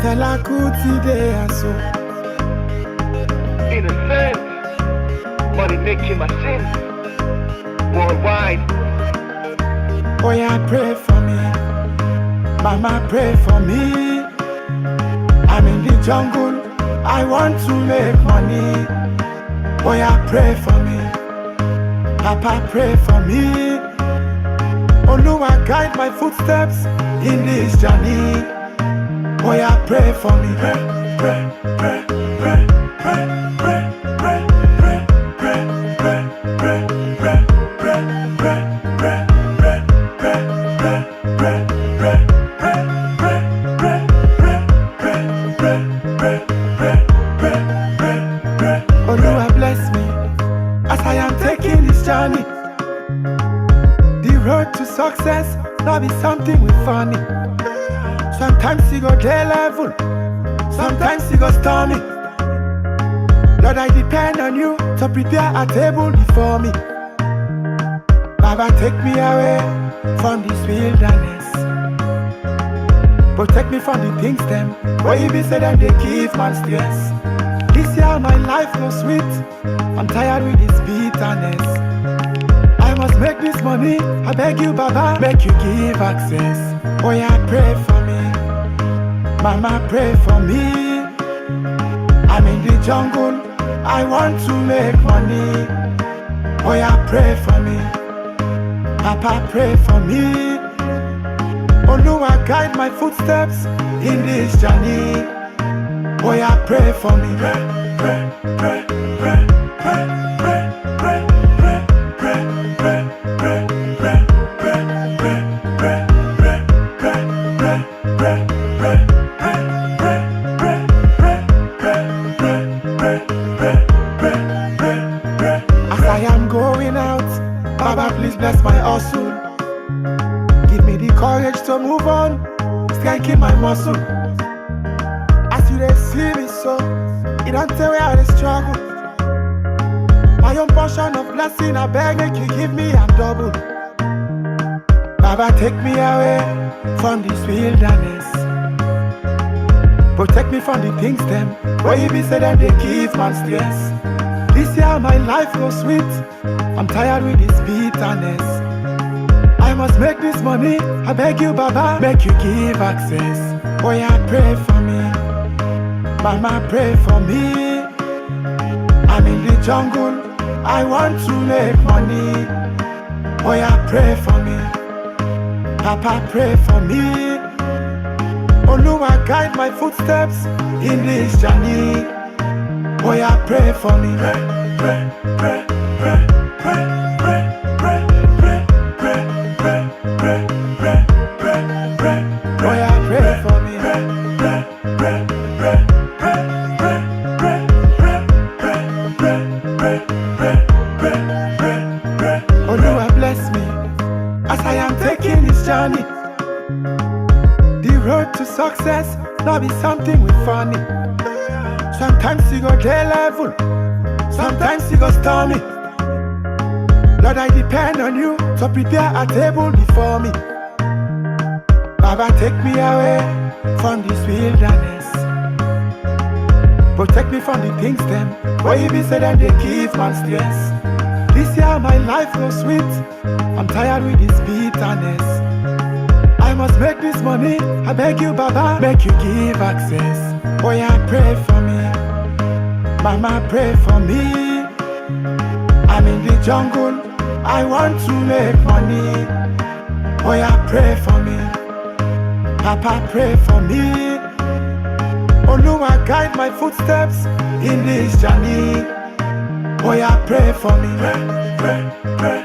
Fela Kuti dey aso. In a sense, money making machine worldwide. Oh yeah, pray for me. Mama, pray for me. I'm in the jungle, I want to make money. Oh yeah, pray for me. Papa, pray for me. Oluwa, guide my footsteps in this journey. Oh yeah, pray for me. Pray, pray, pray, pray, pray, pray, pray, pray, pray, pray, pray, pray, pray, pray, pray. Oluwa bless me as I am taking this journey. The road to success not be something we funny. Sometimes you go day level, sometimes you go stormy. Lord, I depend on you to prepare a table before me. Baba, take me away from this wilderness. Protect me from the things them where you be say them they give man stress. This year my life no sweet, I'm tired with this bitterness. I must make this money, I beg you Baba, make you give access. Oh yeah, pray for me, Mama, pray for me. I'm in the jungle, I want to make money. Oh yeah, pray for me, Papa, pray for me. Oluwa, guide my footsteps in this journey. Oh yeah, pray for me. Pray, pray, pray, pray, pray, pray, pray, pray, pray, pray, pray, pray, pray, pray, pray. As I am going out, Baba, please bless my hustle. Give me the courage to move on, strengthen my muscle. As you dey see me so, it don't tell where I dey struggle. My own portion of blessing, I beg make you give me a double. Baba, take me away from this wilderness. Protect me from the things them where you be say them they give man stress. This year my life no sweet, I'm tired with this bitterness. I must make this money, I beg you Baba, make you give access. Oh yeah, pray for me, Mama, pray for me. I'm in the jungle, I want to make money. Oh yeah, pray for me, Papa, pray for me. Oluwa, guide my footsteps in this journey. Oh yeah, pray for me. Pray, pray, pray, pray, pray, pray, pray, pray, pray, pray, pray, pray, pray, pray. Oh yeah, pray for me. Pray, pray, pray, pray, pray, pray, pray, pray, pray, pray, pray, pray. Oluwa, bless me as I am taking this journey. The road to success not be something we funny. Sometimes you go day level, sometimes you go stormy. Lord, I depend on you to prepare a table before me. Baba, take me away from this wilderness. Protect me from the things them where you be say them they give man stress. This year my life no sweet, I'm tired with this bitterness. I must make this money, I beg you Baba, make you give access. Oh yeah, pray for me, Mama, pray for me. I'm in the jungle, I want to make money. Oh yeah, pray for me, Papa, pray for me. Oluwa, guide my footsteps in this journey. Oh yeah, pray for me. Pray, pray, pray.